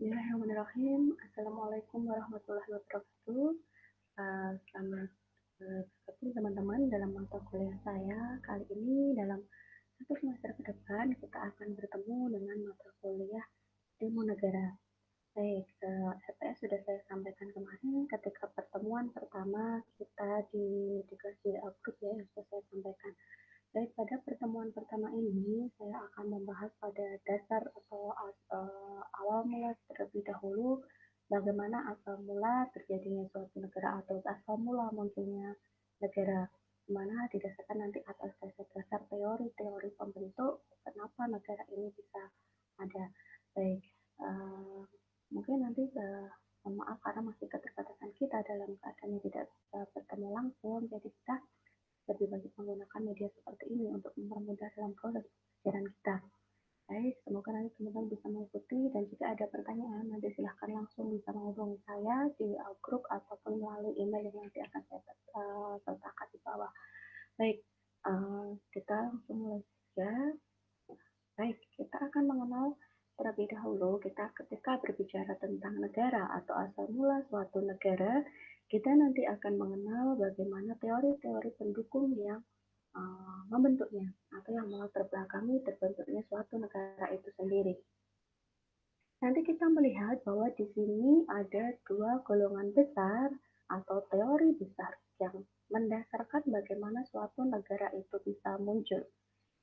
Bismillahirrahmanirrahim. Assalamualaikum warahmatullahi wabarakatuh. Selamat bergabung teman-teman dalam mata kuliah saya. Kali ini dalam satu semester ke depan kita akan bertemu dengan mata kuliah ilmu negara. Baik, seperti yang sudah saya sampaikan kemarin ketika pertemuan pertama kita di kelas grup ya yang sudah saya sampaikan. Baik, pada pertemuan pertama ini saya akan membahas pada dasar atau awal mula terlebih dahulu bagaimana asal mula terjadinya suatu negara atau asal mula munculnya negara, di mana didasarkan nanti atas dasar-dasar teori-teori pembentuk kenapa negara ini bisa ada. Baik, mungkin nanti mohon maaf karena masih keterbatasan kita dalam keadaan yang tidak bertemu langsung, jadi kita lebih banyak menggunakan media seperti ini untuk mempermudah dalam proses pembelajaran kita. Baik, semoga nanti teman-teman bisa mengikuti dan jika ada pertanyaan nanti silahkan langsung bisa menghubungi saya di grup ataupun melalui email yang nanti akan saya sertakan di bawah. Baik, kita langsung mulai saja. Baik, kita akan mengenal terlebih dahulu kita ketika berbicara tentang negara atau asal mula suatu negara, kita nanti akan mengenal bagaimana teori-teori pendukung yang membentuknya atau yang melatar belakangi terbentuknya suatu negara itu sendiri. Nanti kita melihat bahwa di sini ada dua golongan besar atau teori besar yang mendasarkan bagaimana suatu negara itu bisa muncul.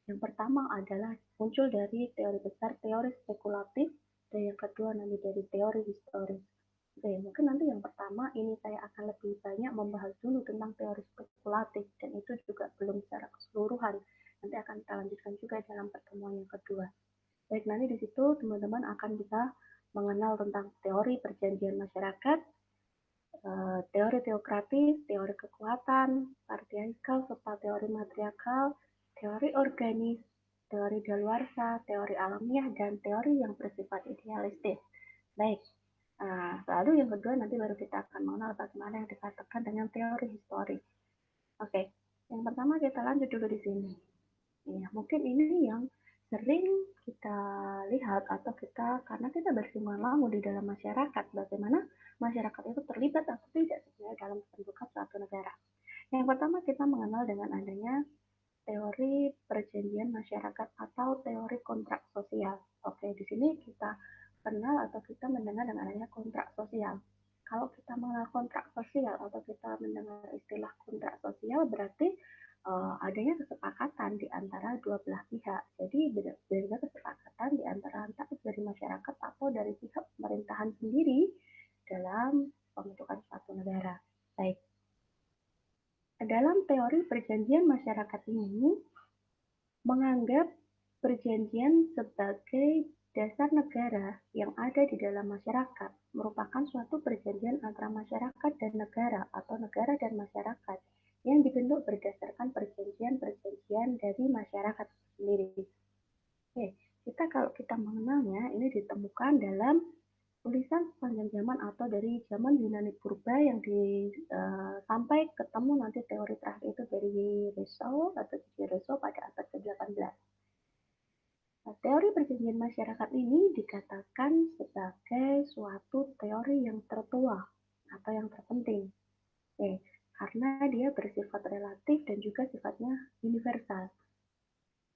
Yang pertama adalah muncul dari teori besar, teori spekulatif, dan yang kedua nanti dari teori historis. Oke, mungkin nanti yang pertama ini saya akan lebih banyak membahas dulu tentang teori spekulatif dan itu juga belum secara keseluruhan. Nanti akan kita lanjutkan juga dalam pertemuan yang kedua. Baik, nanti di situ teman-teman akan bisa mengenal tentang teori perjanjian masyarakat, teori teokratis, teori kekuatan, partianikal, serta teori matriarkal, teori organis, teori daluarsa, teori alamiah, dan teori yang bersifat idealistis. Baik, lalu yang kedua nanti baru kita akan mengenal bagaimana yang dikatakan dengan teori historis. Oke, yang pertama kita lanjut dulu di sini. Ya, mungkin ini yang sering kita lihat atau kita karena kita bersimulasi di dalam masyarakat, bagaimana masyarakat itu terlibat atau tidak sebenarnya dalam pembentukan suatu negara. Yang pertama kita mengenal dengan adanya teori perjanjian masyarakat atau teori kontrak sosial. Oke, di sini kita kenal atau kita mendengar dengan adanya kontrak sosial. Kalau kita mengenal kontrak sosial atau kita mendengar istilah kontrak sosial berarti adanya kesepakatan di antara dua belah pihak. Jadi beda kesepakatan di antara entah dari masyarakat atau dari pihak pemerintahan sendiri dalam pembentukan suatu negara. Baik. Dalam teori perjanjian masyarakat ini menganggap perjanjian sebagai dasar negara yang ada di dalam masyarakat merupakan suatu perjanjian antara masyarakat dan negara atau negara dan masyarakat yang dibentuk berdasarkan perjanjian-perjanjian dari masyarakat sendiri. Oke, kalau kita mengenalnya ini ditemukan dalam tulisan sepanjang zaman atau dari zaman Yunani Purba yang sampai ketemu nanti teori terakhir itu dari Rousseau atau Rousseau pada abad ke-18. Nah, teori perjanjian masyarakat ini dikatakan sebagai suatu teori yang tertua atau yang terpenting. Karena dia bersifat relatif dan juga sifatnya universal.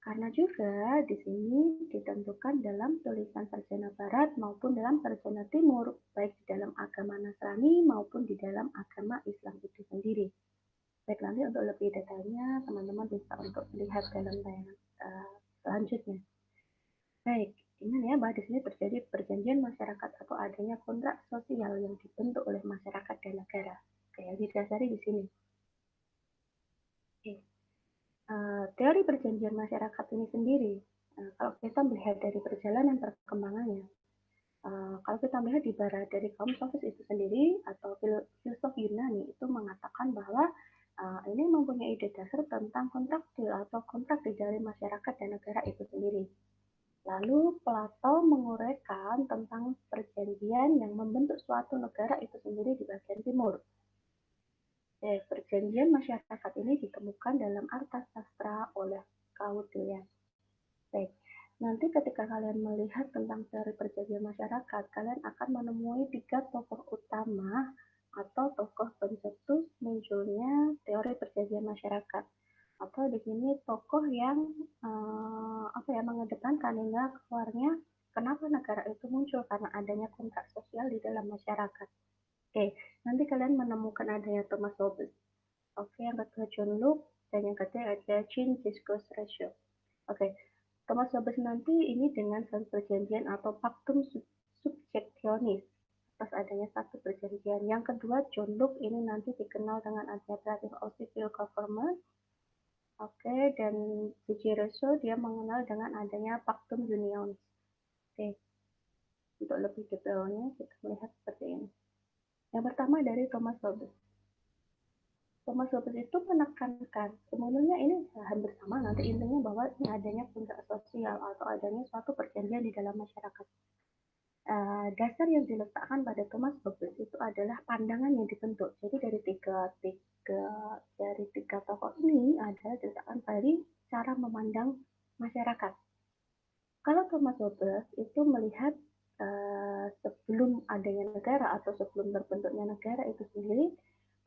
Karena juga di sini ditentukan dalam tulisan sarjana barat maupun dalam sarjana timur, baik di dalam agama Nasrani maupun di dalam agama Islam itu sendiri. Baik, nanti untuk lebih detailnya teman-teman bisa untuk lihat dalam tayangan selanjutnya. Baik, ingat ya bahwa di sini terjadi perjanjian masyarakat atau adanya kontrak sosial yang dibentuk oleh masyarakat dan negara. Oke, yang didasari di sini. Oke. Teori perjanjian masyarakat ini sendiri, kalau kita melihat dari perjalanan perkembangannya, kalau kita melihat di barat dari kaum sofis itu sendiri atau filsuf Yunani itu mengatakan bahwa ini mempunyai ide dasar tentang kontrak atau kontrak dari masyarakat dan negara itu sendiri. Lalu Plato menguraikan tentang perjanjian yang membentuk suatu negara itu sendiri di bagian timur. Perjanjian masyarakat ini ditemukan dalam Arthasastra oleh Claudius. Baik, nanti ketika kalian melihat tentang teori perjanjian masyarakat, kalian akan menemui 3 tokoh utama atau tokoh pencetus munculnya teori perjanjian masyarakat. Atau di sini tokoh yang mengedepankan hingga keluarnya kenapa negara itu muncul karena adanya kontrak sosial di dalam masyarakat. Oke, nanti kalian menemukan adanya Thomas Hobbes. Oke, yang kedua John Locke, dan yang ketiga ada Jean Jacques Rousseau. Oke, Thomas Hobbes nanti ini dengan satu perjanjian atau Pactum Subjectionis atas adanya satu perjanjian. Yang kedua John Locke ini nanti dikenal dengan Administrative of Civil Government. Oke, dan J.J. Rousseau dia mengenal dengan adanya Pactum Unionis. Oke, untuk lebih detailnya kita melihat seperti ini. Yang pertama dari Thomas Hobbes. Thomas Hobbes itu menekankan, sebenarnya ini hampir sama nanti intinya bahwa ini adanya kontrak sosial atau adanya suatu perjanjian di dalam masyarakat. Dasar yang diletakkan pada Thomas Hobbes itu adalah pandangan yang dibentuk. Jadi dari tiga tokoh ini ada diletakkan dari cara memandang masyarakat. Kalau Thomas Hobbes itu melihat sebelum adanya negara atau sebelum terbentuknya negara itu sendiri,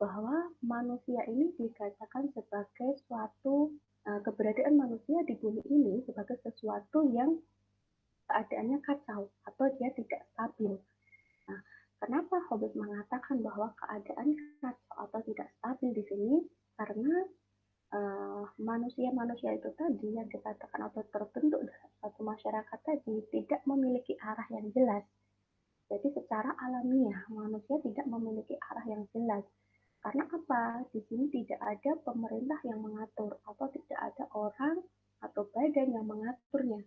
bahwa manusia ini dikatakan sebagai suatu keberadaan manusia di bumi ini sebagai sesuatu yang keadaannya kacau atau dia tidak stabil. Nah, kenapa Hobbes mengatakan bahwa keadaan kacau atau tidak stabil di sini? Karena manusia-manusia itu tadi yang dikatakan atau terbentuk dalam satu masyarakat tadi tidak memiliki arah yang jelas. Jadi secara alamiah manusia tidak memiliki arah yang jelas. Karena apa? Di sini tidak ada pemerintah yang mengatur atau tidak ada orang atau badan yang mengaturnya.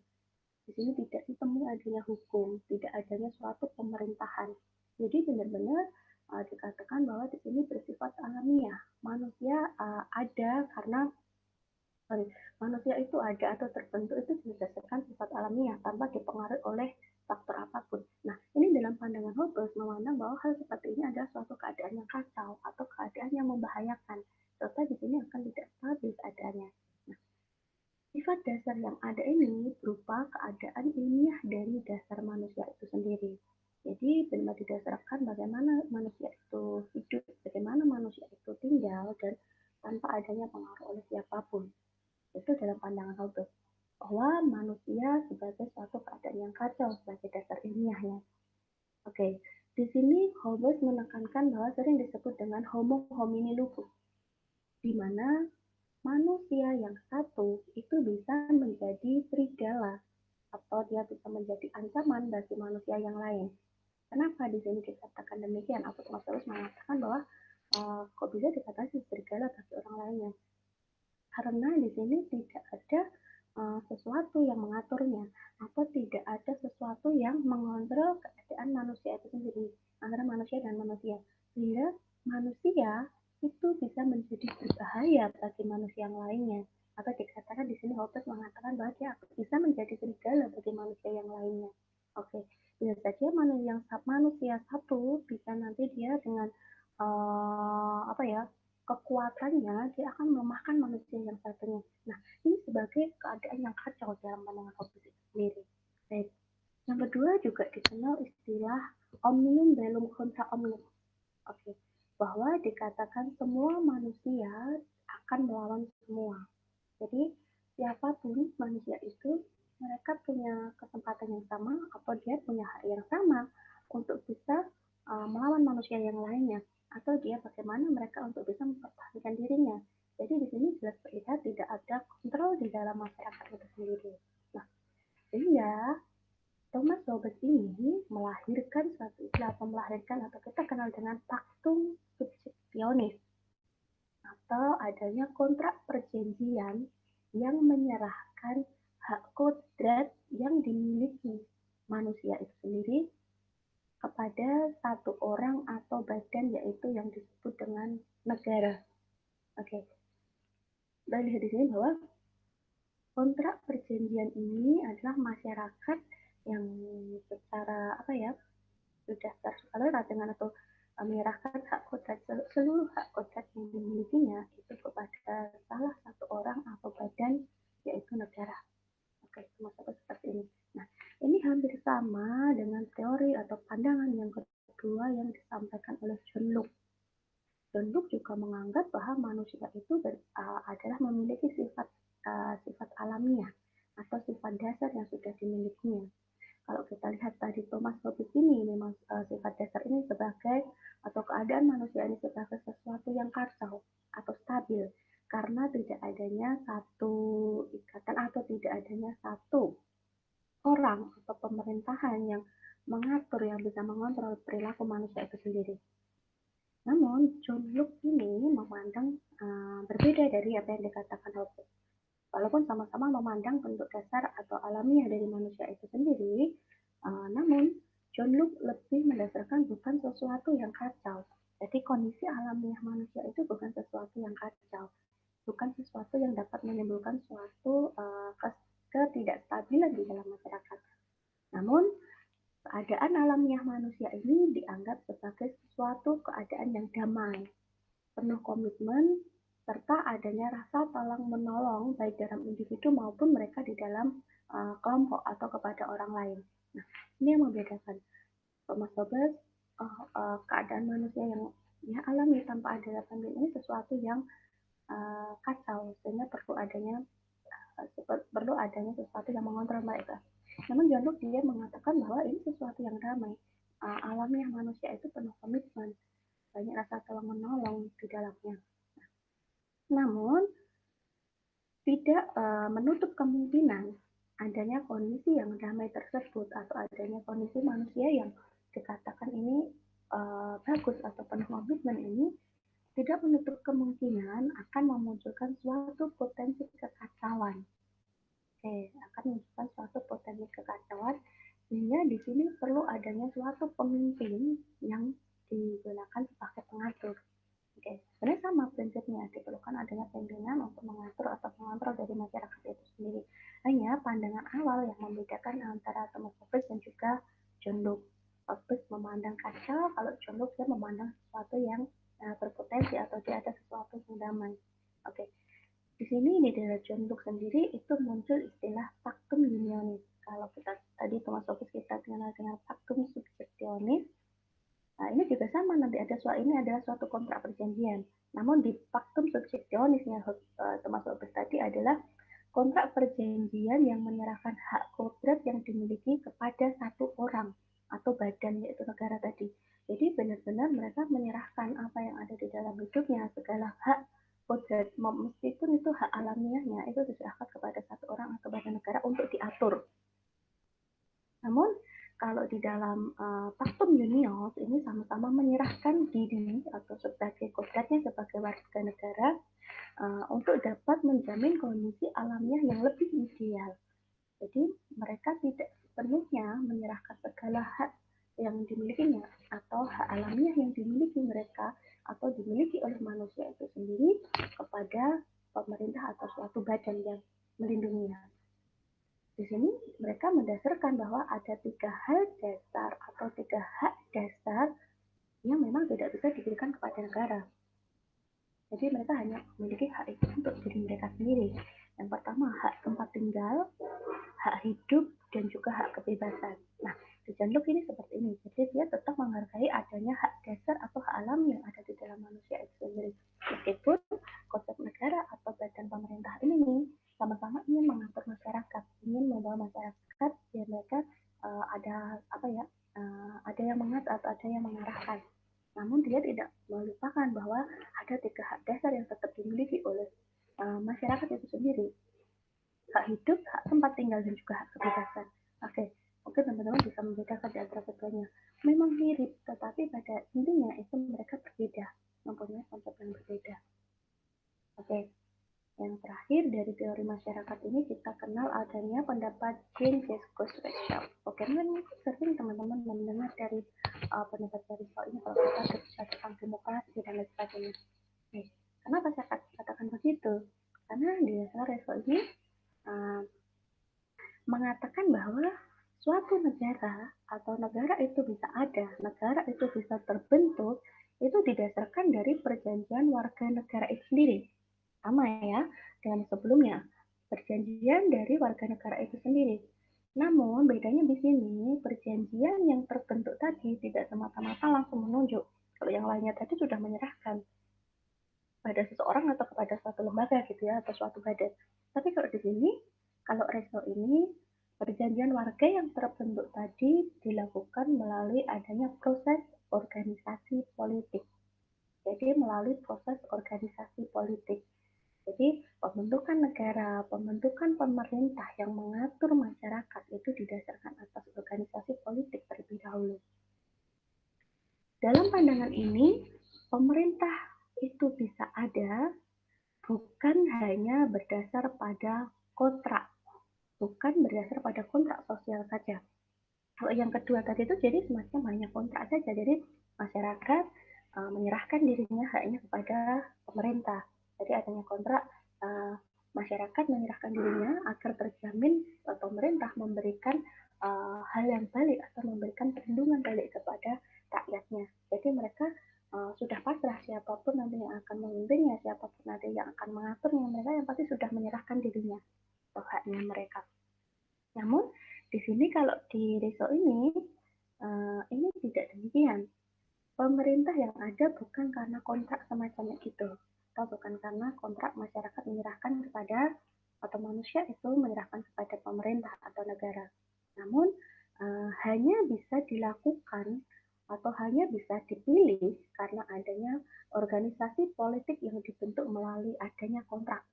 Di sini tidak ditemui adanya hukum, tidak adanya suatu pemerintahan. Jadi benar-benar dikatakan bahwa di sini bersifat alamiah. Manusia ada karena manusia itu ada atau terbentuk itu berdasarkan sifat alamiah tanpa dipengaruhi oleh faktor apapun. Nah, ini dalam pandangan Hobbes memandang bahwa hal seperti ini adalah suatu keadaan yang kacau atau keadaan yang membahayakan, serta di sini akan tidak stabil keadaannya. Nah, sifat dasar yang ada ini berupa keadaan ilmiah dari dasar manusia itu sendiri. Jadi benar didasarkan bagaimana manusia itu hidup, bagaimana manusia itu tinggal, dan tanpa adanya pengaruh oleh siapapun. Itu dalam pandangan Hobbes, bahwa manusia sebagai suatu keadaan yang kacau sebagai dasar ilmiahnya. Oke, di sini Hobbes menekankan bahwa sering disebut dengan homo homini lupus, di mana manusia yang satu itu bisa menjadi serigala atau dia bisa menjadi ancaman bagi manusia yang lain. Kenapa di sini dikatakan demikian? Atau Thomas Hobbes mengatakan bahwa kok bisa dikatakan serigala bagi orang lainnya? Karena di sini tidak ada sesuatu yang mengaturnya atau tidak ada sesuatu yang mengontrol keadaan manusia itu sendiri antara manusia dan manusia, sehingga manusia itu bisa menjadi berbahaya bagi manusia yang lainnya, atau dikatakan di sini Hobbes mengatakan bahwa dia bisa menjadi serigala bagi manusia yang lainnya. Oke, bisa saja manusia satu bisa nanti dia dengan kekuatannya dia akan melemahkan manusia yang satunya. Nah, ini sebagai keadaan yang kacau dalam pandangan Hobbes itu sendiri. Baik. Yang kedua juga dikenal istilah omnium bellum contra omnium. Oke, bahwa dikatakan semua manusia akan melawan semua. Jadi siapapun manusia itu mereka punya kesempatan yang sama atau dia punya hak yang sama untuk bisa melawan manusia yang lainnya, atau dia bagaimana mereka untuk bisa mempertahankan dirinya. Jadi di sini jelas terlihat tidak ada kontrol di dalam masyarakat itu sendiri. Nah, sehingga Thomas Hobbes ini melahirkan suatu istilah atau kita kenal dengan Pactum Subjectionis atau adanya kontrak perjanjian yang menyerahkan hak kodrat yang dimiliki manusia itu sendiri kepada satu orang atau badan, yaitu yang disebut dengan negara. Oke. Dan lihat di sini bahwa kontrak perjanjian ini adalah masyarakat yang secara sudah tersukalera dengan atau menyerahkan hak kodrat seluruh hak kodrat yang dimilikinya itu kepada salah satu orang atau badan, yaitu negara. Oke, maksudnya seperti ini. sama dengan teori atau pandangan yang kedua yang disampaikan oleh John Locke. John Locke juga menganggap bahwa manusia itu adalah memiliki sifat alamiah atau sifat dasar yang sudah dimilikinya. Kalau kita lihat tadi Thomas Hobbes ini memang sifat dasar ini sebagai atau keadaan manusia ini sebagai sesuatu yang kacau atau stabil karena tidak adanya satu ikatan atau tidak adanya satu orang atau pemerintahan yang mengatur, yang bisa mengontrol perilaku manusia itu sendiri. Namun John Locke ini memandang berbeda dari apa yang dikatakan Hobbes. Walaupun sama-sama memandang bentuk dasar atau alamiah dari manusia itu sendiri, namun John Locke lebih mendasarkan bukan sesuatu yang kacau. Jadi kondisi alamiah manusia itu bukan sesuatu yang kacau, bukan sesuatu yang dapat menimbulkan suatu ketidakstabilan di dalam masyarakat. Namun keadaan alamiah manusia ini dianggap sebagai suatu keadaan yang damai, penuh komitmen, serta adanya rasa tolong-menolong baik dalam individu maupun mereka di dalam kelompok atau kepada orang lain. Nah, ini yang membedakan Thomas Hobbes, keadaan manusia yang alami tanpa adanya pemimpin ini sesuatu yang kacau, sehingga perlu adanya sesuatu yang mengontrol mereka. Namun John Locke dia mengatakan bahwa ini sesuatu yang damai, alamiah manusia itu penuh komitmen, banyak rasa tolong menolong di dalamnya. Namun tidak menutup kemungkinan adanya kondisi yang damai tersebut atau adanya kondisi manusia yang dikatakan ini bagus atau penuh komitmen ini tidak menutup kemungkinan akan memunculkan suatu potensi kekacauan. Akan memunculkan suatu potensi kekacauan, sehingga di sini perlu adanya suatu pemimpin yang digunakan sebagai pengatur. Sebenarnya sama prinsipnya, diperlukan adanya pimpinan untuk mengatur atau mengontrol dari masyarakat itu sendiri. Hanya pandangan awal yang membedakan antara Thomas Hobbes dan juga John Locke. Hobbes memandang kacau, kalau John Locke dia memandang sesuatu yang berpotensi atau dia ada sesuatu yang damai. Di sini di dalam John Locke sendiri itu muncul istilah pactum unionis. Kalau kita tadi Thomas Hobbes kita kenal dengan pactum subjectionis. Nah, ini juga sama, nanti ini adalah suatu kontrak perjanjian. Namun di pactum subjectionisnya Thomas Hobbes tadi adalah kontrak perjanjian yang menyerahkan hak kodrat yang dimiliki kepada satu orang atau badan, yaitu negara tadi. Jadi benar-benar mereka menyerahkan apa yang ada di dalam hidupnya, segala hak kodrat, meskipun itu hak alamiahnya, itu diserahkan kepada satu orang atau badan negara untuk diatur. Namun kalau di dalam pactum unios ini sama-sama menyerahkan diri atau sebagai kodratnya sebagai warga negara untuk dapat menjamin kondisi alamiah yang lebih ideal. Jadi mereka tidak sepenuhnya menyerahkan segala hak yang dimilikinya atau hak alamiah yang dimiliki mereka atau dimiliki oleh manusia itu sendiri kepada pemerintah atau suatu badan yang melindunginya. Di sini mereka mendasarkan bahwa ada 3 hal dasar atau 3 hak dasar yang memang tidak bisa diberikan kepada negara. Jadi mereka hanya memiliki hak itu untuk diri mereka sendiri. Yang pertama hak tempat tinggal, hak hidup, dan juga hak kebebasan. Nah, di John Locke ini seperti ini. Jadi dia tetap menghargai adanya hak dasar atau hak alam yang ada di dalam manusia itu sendiri. Meskipun konsep negara atau badan pemerintah ini sama-sama ingin mengatur masyarakat, ingin membawa masyarakat biar mereka ada yang mengatur atau ada yang mengarahkan. Namun dia tidak melupakan bahwa ada 3 hak dasar yang tetap dimiliki oleh masyarakat itu sendiri. Hak hidup, hak tempat tinggal, dan juga hak kebebasan. Mungkin teman-teman bisa membedakan di antara keduanya. Memang mirip, tetapi pada intinya itu mereka berbeda, mempunyai konsep yang berbeda. Yang terakhir dari teori masyarakat ini kita kenal adanya pendapat Jean Jacques Rousseau. Mungkin sering teman-teman mendengar dari pendapat dari Rousseau ini kalau kita berbicara tentang demokrasi dan lain sebagainya. Kenapa saya katakan begitu? Karena di dasar Rousseau ini mengatakan bahwa suatu negara atau negara itu bisa ada, negara itu bisa terbentuk, itu didasarkan dari perjanjian warga negara itu sendiri. Sama ya dengan sebelumnya, perjanjian dari warga negara itu sendiri. Namun, bedanya di sini, perjanjian yang terbentuk tadi tidak semata-mata langsung menunjuk. Kalau yang lainnya tadi sudah menyerahkan pada seseorang atau kepada suatu lembaga gitu ya, atau suatu badan. Tapi kalau di sini, kalau reso ini, perjanjian warga yang terbentuk tadi dilakukan melalui adanya proses organisasi politik. Jadi melalui proses organisasi politik. Jadi pembentukan negara, pembentukan pemerintah yang mengatur masyarakat itu didasarkan atas organisasi politik terlebih dahulu. Dalam pandangan ini, pemerintah itu bisa ada bukan hanya berdasar pada kontrak, bukan berdasar pada kontrak sosial saja. Kalau yang kedua tadi itu jadi semacam hanya kontrak saja, jadi masyarakat menyerahkan dirinya haknya kepada pemerintah. Jadi adanya kontrak, masyarakat menyerahkan dirinya agar terjamin pemerintah memberikan hal yang balik atau memberikan perlindungan balik kepada rakyatnya. Jadi mereka sudah pasrah siapapun nanti yang akan memimpinnya, siapapun nanti yang akan mengaturnya, mereka yang pasti sudah menyerahkan dirinya atau haknya mereka. Namun di sini kalau di reso ini tidak demikian. Pemerintah yang ada bukan karena kontrak semacamnya itu, atau bukan karena kontrak masyarakat menyerahkan kepada atau manusia itu menyerahkan kepada pemerintah atau negara. Namun hanya bisa dilakukan atau hanya bisa dipilih karena adanya organisasi politik yang dibentuk melalui adanya kontrak.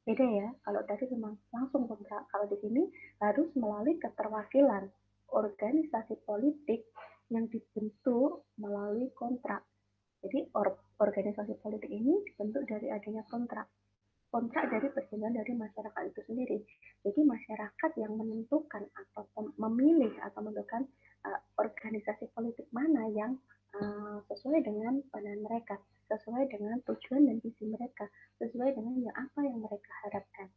Beda ya, kalau tadi memang langsung kontrak, kalau di sini harus melalui keterwakilan organisasi politik yang dibentuk melalui kontrak. Jadi organisasi politik ini dibentuk dari adanya kontrak. Kontrak dari perjanjian dari masyarakat itu sendiri. Jadi masyarakat yang menentukan atau memilih atau menentukan organisasi politik mana yang sesuai dengan pandangan mereka, sesuai dengan tujuan dan visi mereka, sesuai dengan apa yang mereka harapkan.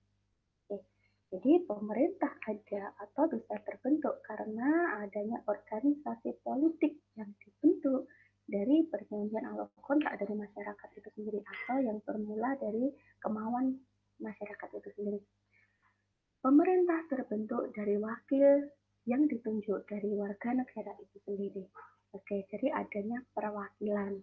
Oke. Jadi pemerintah ada atau bisa terbentuk karena adanya organisasi politik yang dibentuk dari perjanjian atau kontrak dari masyarakat itu sendiri atau yang bermula dari kemauan masyarakat itu sendiri. Pemerintah terbentuk dari wakil yang ditunjuk dari warga negara itu sendiri. Oke, jadi adanya perwakilan.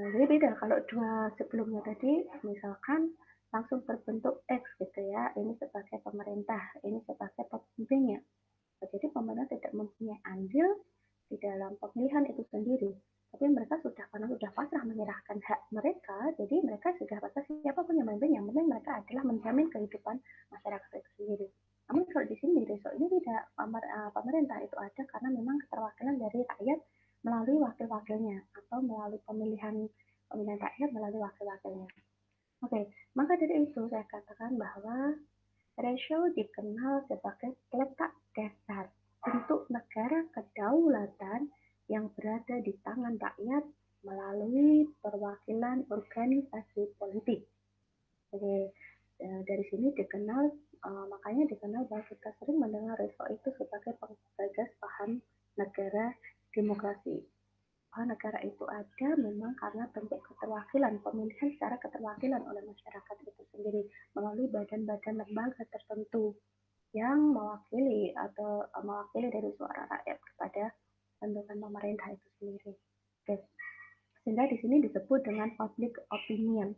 Jadi beda kalau dua sebelumnya tadi, misalkan langsung terbentuk X gitu ya, ini sebagai pemerintah, ini sebagai pemimpinnya. Jadi pemerintah tidak mempunyai andil di dalam pemilihan itu sendiri, tapi mereka sudah karena sudah pasrah menyerahkan hak mereka, jadi mereka sudah pasrah siapapun yang memimpin, yang penting mereka adalah menjamin kehidupan masyarakat itu sendiri. Namun kalau di sini di ini tidak, pemerintah itu ada karena memang keterwakilan dari rakyat melalui wakil-wakilnya atau melalui pemilihan rakyat melalui wakil-wakilnya. Oke, maka dari itu saya katakan bahwa ratio dikenal sebagai letak dasar untuk negara kedaulatan yang berada di tangan rakyat melalui perwakilan organisasi politik. Jadi dari sini dikenal, makanya dikenal bahwa kita sering mendengar Rousseau itu sebagai penggagas paham negara demokrasi. Bahwa negara itu ada memang karena bentuk keterwakilan, pemilihan secara keterwakilan oleh masyarakat itu sendiri melalui badan-badan lembaga tertentu yang mewakili atau mewakili dari suara rakyat kepada bentukan pemerintah itu sendiri. Oke. Sehingga di sini disebut dengan public opinion.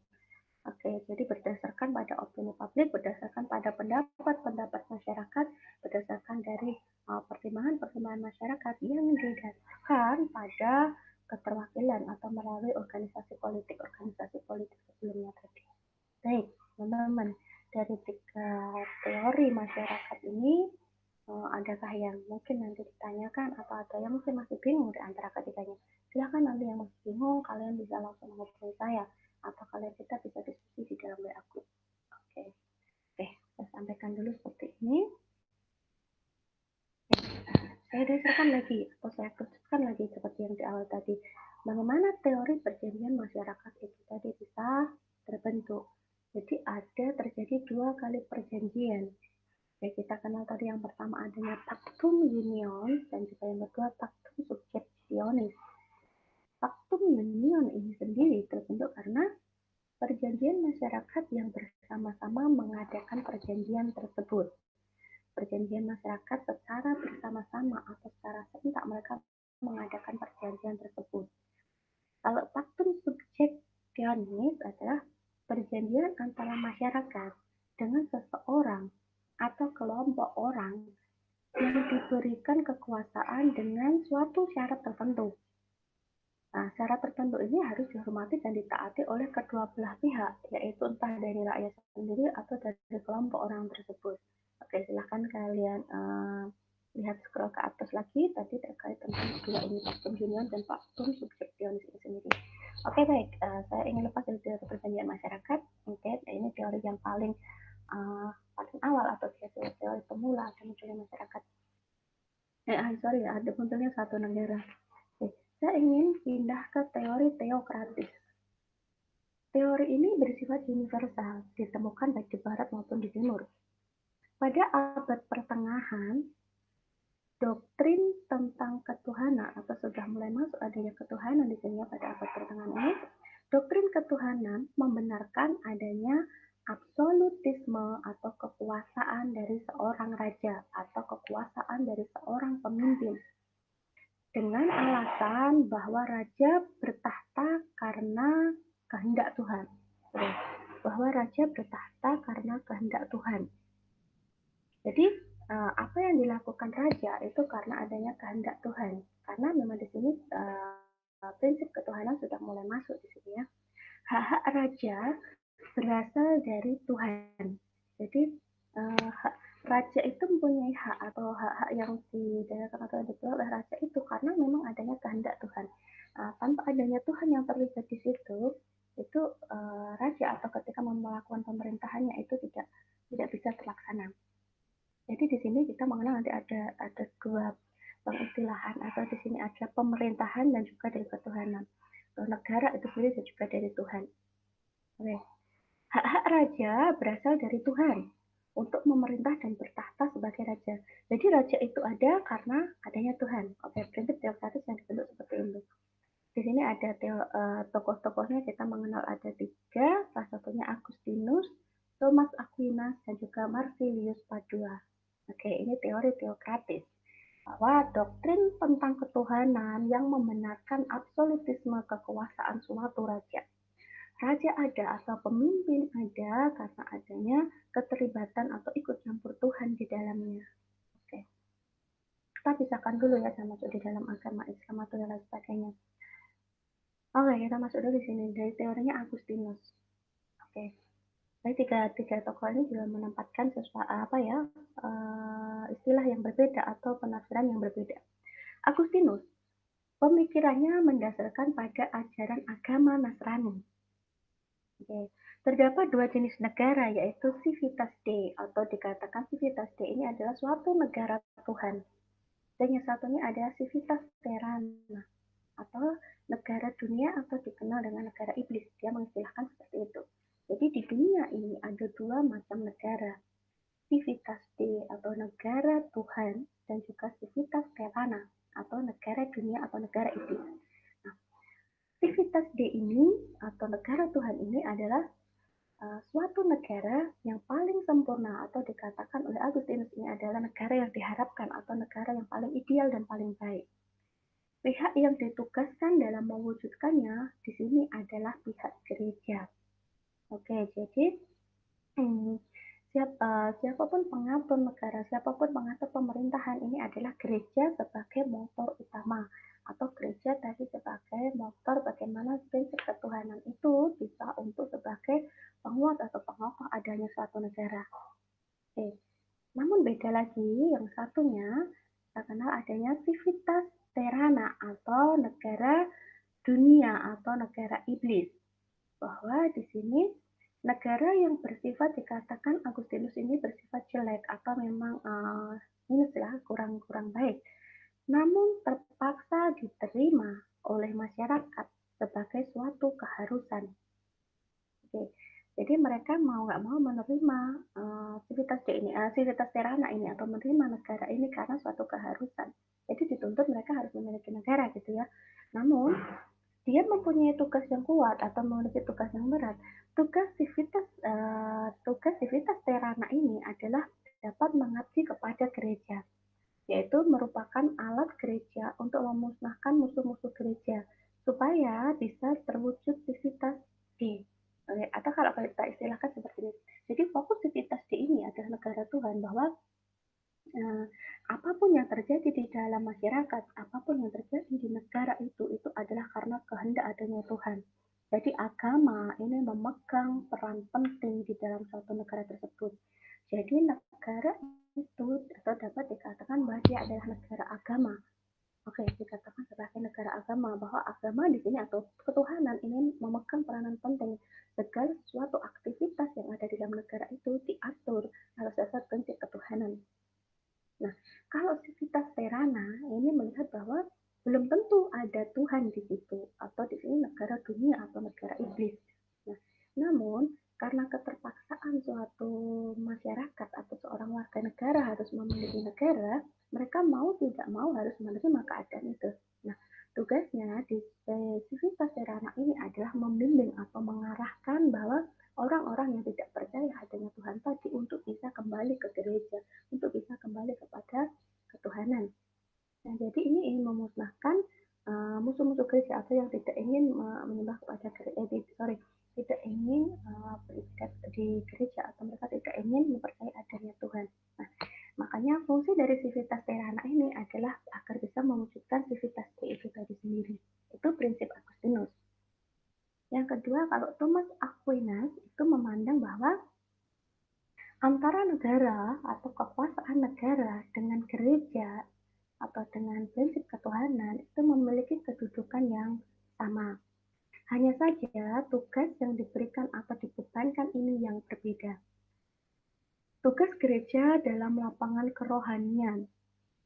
Oke, jadi berdasarkan pada opini publik, berdasarkan pada pendapat-pendapat masyarakat, berdasarkan dari pertimbangan-pertimbangan masyarakat yang didasarkan pada keterwakilan atau melalui organisasi politik sebelumnya tadi. Baik, teman-teman, dari tiga teori masyarakat ini, adakah yang mungkin nanti ditanyakan atau ada yang mungkin masih bingung di antara ketiganya? Silakan nanti yang masih bingung, kalian bisa langsung menghubungi saya atau kalian kita bisa diskusi di dalam WA group. Oke, oke, saya sampaikan dulu seperti ini. Saya dasarkan lagi atau saya kerucutkan lagi seperti yang di awal tadi. Bagaimana teori perjanjian masyarakat itu tadi bisa terbentuk? Jadi ada terjadi dua kali perjanjian. Ya, kita kenal tadi yang pertama adanya Pactum Union dan juga yang kedua Pactum Successionis. Pactum Union ini sendiri terbentuk karena perjanjian masyarakat yang bersama-sama mengadakan perjanjian tersebut. perjanjian masyarakat secara bersama-sama atau secara serentak mereka mengadakan perjanjian tersebut. Kalau Pactum Subjectionis adalah perjanjian antara masyarakat dengan seseorang atau kelompok orang yang diberikan kekuasaan dengan suatu syarat tertentu. Nah, syarat tertentu ini harus dihormati dan ditaati oleh kedua belah pihak, yaitu entah dari rakyat sendiri atau dari kelompok orang tersebut. Oke, silahkan kalian lihat scroll ke atas lagi tadi terkait tentang dua ini, Pactum Union dan Pactum Subjectionis ini sendiri. Oke, baik, saya ingin lepas dari teori perjanjian masyarakat. Oke, ini teori yang paling awal atau teori pemula dan munculnya masyarakat. Sorry ya, ada munculnya satu negara. Saya ingin pindah ke teori teokratis. Teori ini bersifat universal, ditemukan baik di barat maupun di timur. Pada abad pertengahan, doktrin tentang ketuhanan atau sudah mulai masuk adanya ketuhanan di sini pada abad pertengahan ini, doktrin ketuhanan membenarkan adanya absolutisme atau kekuasaan dari seorang raja atau kekuasaan dari seorang pemimpin dengan alasan bahwa raja bertahta karena kehendak Tuhan. Bahwa raja bertahta karena kehendak Tuhan. Jadi apa yang dilakukan raja itu karena adanya kehendak Tuhan. Karena memang di sini prinsip ketuhanan sudah mulai masuk di sini ya. Hak-hak raja berasal dari Tuhan. Jadi raja itu mempunyai hak atau hak-hak yang didasarkan atau diperoleh oleh raja itu karena memang adanya kehendak Tuhan. Tanpa adanya Tuhan yang terlibat di situ, itu raja atau ketika melakukan pemerintahannya itu tidak bisa terlaksana. Jadi di sini kita mengenal nanti ada dua pengistilahan atau di sini ada pemerintahan dan juga dari ketuhanan. Negara itu sendiri juga dari Tuhan. Oke. Hak-hak raja berasal dari Tuhan untuk memerintah dan bertahta sebagai raja. Jadi raja itu ada karena adanya Tuhan. Oke, prinsip teokratis yang dibentuk seperti itu. Di sini ada tokoh-tokohnya kita mengenal ada tiga, salah satunya Agustinus, Thomas Aquinas, dan juga Marsilius Padua. Oke, ini teori teokratis. Bahwa doktrin tentang ketuhanan yang membenarkan absolutisme kekuasaan suatu raja. Raja ada atau pemimpin ada karena adanya keterlibatan atau ikut campur Tuhan di dalamnya. Oke. Kita pisahkan dulu ya sama masuk di dalam agama Islam atau dan lain sebagainya. Oke, kita masuk dulu di sini dari teorinya Agustinus. Oke. Jadi tiga tokoh ini juga menempatkan sesuatu istilah yang berbeda atau penafsiran yang berbeda. Agustinus, pemikirannya mendasarkan pada ajaran agama Nasrani. Oke. Terdapat dua jenis negara, yaitu Civitas Dei, atau dikatakan Civitas Dei ini adalah suatu negara Tuhan. Dan yang satunya adalah Civitas Terrana, atau negara dunia atau dikenal dengan negara iblis. Dia mengistilahkan seperti itu. Jadi di dunia ini ada dua macam negara. Civitas Dei atau negara Tuhan, dan juga Civitas Terrana, atau negara dunia atau negara iblis. Nah, Civitas Dei ini, atau negara Tuhan ini adalah suatu negara yang paling sempurna atau dikatakan oleh Agustinus ini adalah negara yang diharapkan atau negara yang paling ideal dan paling baik. Pihak yang ditugaskan dalam mewujudkannya di sini adalah pihak gereja. Oke, jadi siapapun pengatur negara, siapapun pengatur pemerintahan ini adalah gereja sebagai motor utama atau gereja tadi sebagai motor bagaimana prinsip ketuhanan itu bisa untuk sebagai penguat atau pengokoh adanya suatu negara. Oke. Namun beda lagi yang satunya kita kenal adanya Civitas Terrana atau negara dunia atau negara iblis. Bahwa di sini negara yang bersifat dikatakan Agustinus ini bersifat jelek atau memang minus ya, kurang baik. Namun terpaksa diterima oleh masyarakat sebagai suatu keharusan. Oke, jadi mereka mau nggak mau menerima Civitas ini, Civitas Terrana ini atau menerima negara ini karena suatu keharusan. Jadi dituntut mereka harus memiliki negara gitu ya. Namun dia mempunyai tugas yang kuat atau memiliki tugas yang berat. Tugas Civitas Terrana ini adalah dapat mengabdi kepada gereja, yaitu merupakan alat gereja untuk memusnahkan musuh-musuh gereja, supaya bisa terwujud civitas D. Atau kalau kita istilahkan seperti ini. Jadi fokus civitas D ini adalah negara Tuhan, bahwa apapun yang terjadi di dalam masyarakat, apapun yang terjadi di negara itu adalah karena kehendak adanya Tuhan. Jadi agama ini memegang peran penting di dalam suatu negara tersebut. Jadi negara itu atau dapat dikatakan bahwa dia adalah negara agama. Oke, dikatakan sebagai negara agama, bahwa agama di sini atau ketuhanan ini memegang peranan penting. Segala suatu aktivitas yang ada di dalam negara itu diatur atas dasar prinsip ketuhanan. Nah, kalau civitas terana ini melihat bahwa belum tentu ada Tuhan di situ, atau di sini negara dunia atau negara iblis. Nah, namun karena keterpaksaan suatu masyarakat atau seorang warga negara harus memiliki negara, mereka mau tidak mau harus menerima keadaan itu. Nah, tugasnya di civitas terana ini adalah membimbing atau mengarahkan bahwa orang-orang yang tidak percaya adanya Tuhan tadi untuk bisa kembali ke gereja, untuk bisa kembali kepada ketuhanan. Nah, jadi ini ingin memusnahkan musuh-musuh gereja atau yang tidak ingin menyembah kepada tidak ingin beribadat di gereja, atau mereka tidak ingin mempercayai adanya Tuhan. Nah, makanya fungsi dari civitas terana ini adalah agar bisa mewujudkan civitas D itu tadi sendiri. Itu prinsip Agustinus. Yang kedua, kalau Thomas Aquinas itu memandang bahwa antara negara atau kekuasaan negara dengan gereja atau dengan prinsip ketuhanan itu memiliki kedudukan yang sama. Hanya saja tugas yang diberikan atau dibebankan ini yang berbeda. Tugas gereja dalam lapangan kerohanian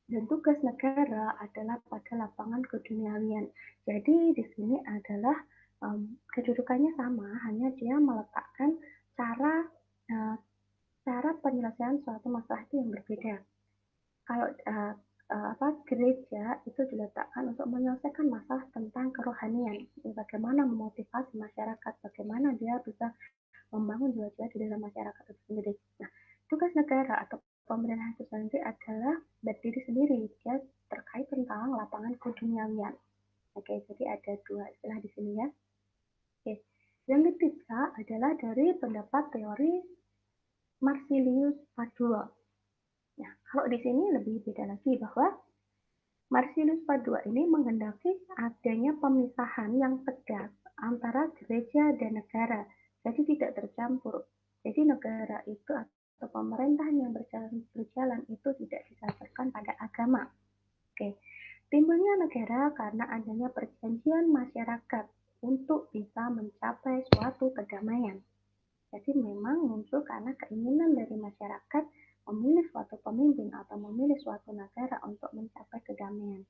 dan tugas negara adalah pada lapangan keduniawian. Jadi di sini adalah kedudukannya sama, hanya dia meletakkan cara penyelesaian suatu masalah itu yang berbeda. Kalau gereja itu diletakkan untuk menyelesaikan masalah tentang kerohanian, bagaimana memotivasi masyarakat, bagaimana dia bisa membangun jiwa-jiwa di dalam masyarakat itu sendiri. Nah, tugas negara atau pemerintah itu sendiri adalah berdiri sendiri, dia terkait tentang lapangan keduniawian. Oke, jadi ada dua istilah di sini ya. Oke. Yang ketiga adalah dari pendapat teori Marsilius Padua. Nah, kalau di sini lebih beda lagi, bahwa Marsilius Padua ini menghendaki adanya pemisahan yang tegas antara gereja dan negara, jadi tidak tercampur. Jadi negara itu atau pemerintahan yang berjalan itu tidak didasarkan pada agama. Oke. Timbulnya negara karena adanya perjanjian masyarakat untuk bisa mencapai suatu kedamaian. Jadi memang muncul karena keinginan dari masyarakat memilih suatu pemimpin atau memilih suatu negara untuk mencapai kedamaian.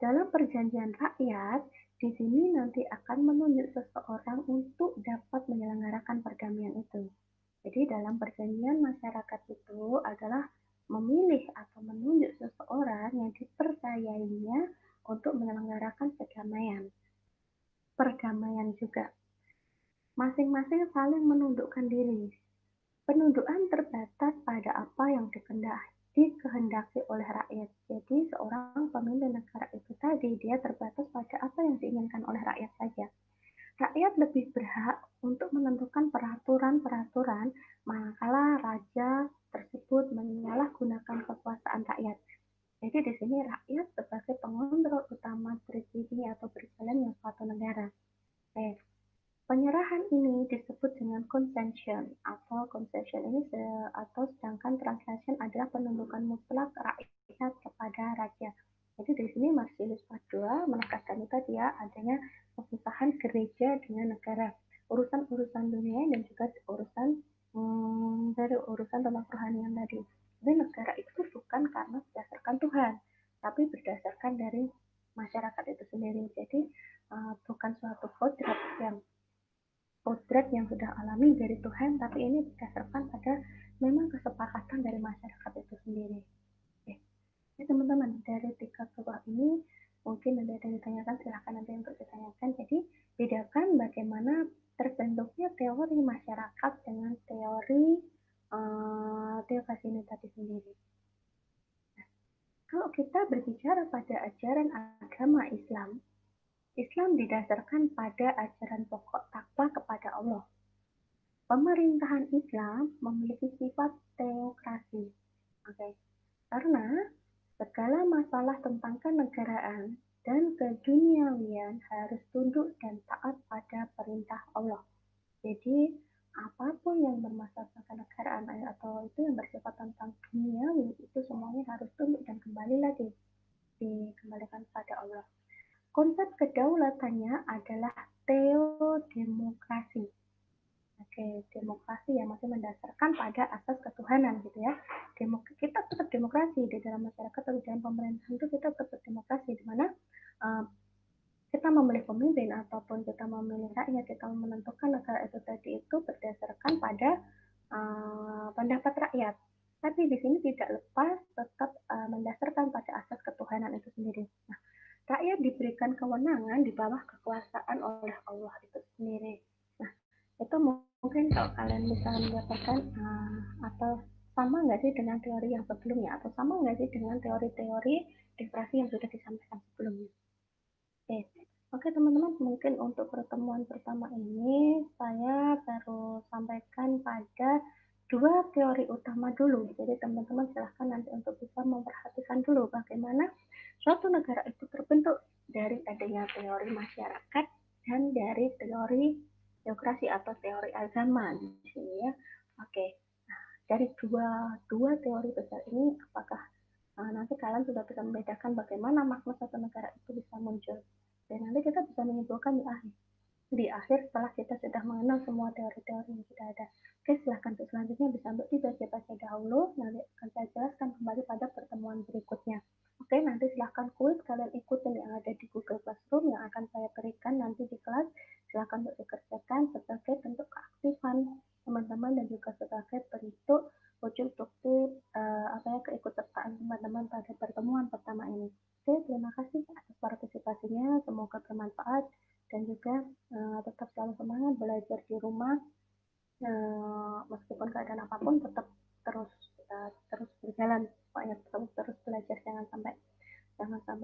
Dalam perjanjian rakyat, di sini nanti akan menunjuk seseorang untuk dapat menyelenggarakan perdamaian itu. Jadi dalam perjanjian masyarakat itu adalah memilih atau menunjuk seseorang yang dipercayainya untuk menyelenggarakan perdamaian juga. Masing-masing saling menundukkan diri. Penundukan terbatas pada apa yang dikehendaki oleh rakyat. Jadi seorang pemimpin negara itu tadi dia terbatas pada apa yang diinginkan oleh rakyat saja. Rakyat lebih berhak untuk menentukan peraturan-peraturan manakala raja tersebut menyalahgunakan kekuasaan rakyat. Jadi di sini rakyat sebagai pengontrol utama terjadi atau berjalannya suatu negara. Penyerahan ini disebut dengan concession ini atau sedangkan translation adalah penundukan mutlak rakyat kepada raja. Jadi di sini Marsilius Padua menekankan tadi ya adanya pemisahan gereja dengan negara, urusan-urusan dunia dan juga dari urusan tentang kerohanian tadi. Jadi negara itu bukan karena berdasarkan Tuhan, tapi berdasarkan dari masyarakat itu sendiri. Jadi bukan suatu kodrat yang sudah alami dari Tuhan, tapi ini berdasarkan pada memang kesepakatan dari masyarakat itu sendiri. Oke. Jadi teman-teman, dari 3 buah ini mungkin ada yang ditanyakan, silahkan nanti untuk ditanyakan. Jadi bedakan bagaimana terbentuknya teori masyarakat dengan teori teokrasi ini tadi sendiri. Kalau kita berbicara pada ajaran agama Islam, Islam didasarkan pada ajaran pokok takwa kepada Allah. Pemerintahan Islam memiliki sifat teokrasi. Oke. Karena segala masalah tentang kenegaraan dan keduniawian harus tunduk dan taat pada perintah Allah. Jadi, apapun yang bermasalah kenegaraan atau itu yang bersifat tentang duniawi itu semuanya harus tunduk dan kembali lagi dikembalikan kepada Allah. Konsep kedaulatannya adalah teodemokrasi. Oke, demokrasi yang masih mendasarkan pada asas ketuhanan gitu ya. Kita tetap demokrasi di dalam masyarakat atau di dalam pemerintahan itu kita tetap demokrasi di mana kita memilih pemimpin ataupun kita memilih rakyat, kita menentukan negara itu tadi itu berdasarkan pada pendapat rakyat. Tapi di sini tidak lepas tetap mendasarkan pada asas ketuhanan itu sendiri. Nah, rakyat diberikan kewenangan di bawah kekuasaan oleh Allah itu sendiri. Nah, itu mungkin kalau kalian bisa mendapatkan atau sama nggak sih dengan teori yang sebelumnya atau sama nggak sih dengan teori-teori demokrasi yang sudah disampaikan sebelumnya. Oke, oke teman-teman, mungkin untuk pertemuan pertama ini saya baru sampaikan pada dua teori utama dulu. Jadi teman-teman silahkan nanti untuk bisa memperhatikan dulu bagaimana suatu negara itu terbentuk dari adanya teori masyarakat dan dari teori teokrasi atau teori agama di sini ya. Oke, nah, dari dua teori besar ini apakah nanti kalian sudah bisa membedakan bagaimana makna satu negara itu bisa muncul. Dan nanti kita bisa menyimpulkan di akhir setelah kita sudah mengenal semua teori-teori yang sudah ada. Oke, silahkan untuk selanjutnya bisa untuk dibaca-baca dahulu, nanti akan saya jelaskan kembali pada pertemuan berikutnya. Oke, nanti silahkan kuis kalian ikutin yang ada di Google Classroom yang akan saya berikan nanti di kelas. Silahkan untuk dikerjakan sebagai bentuk keaktifan teman-teman dan juga sebagai bentuk wujud bukti keikutsertaan teman-teman pada pertemuan pertama ini. Oke, terima kasih atas partisipasinya, semoga bermanfaat dan juga tetap selalu semangat belajar di rumah, meskipun keadaan apapun tetap terus berjalan, pokoknya terus belajar, jangan sampai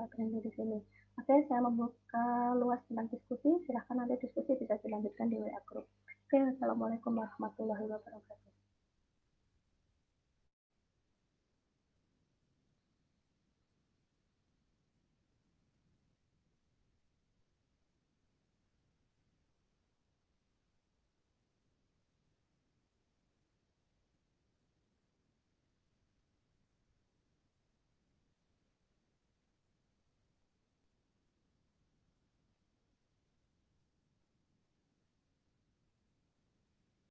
berhenti di sini. Oke, saya membuka luas tentang diskusi, silahkan nanti diskusi bisa dilanjutkan di WA Group. Oke, assalamualaikum warahmatullahi wabarakatuh.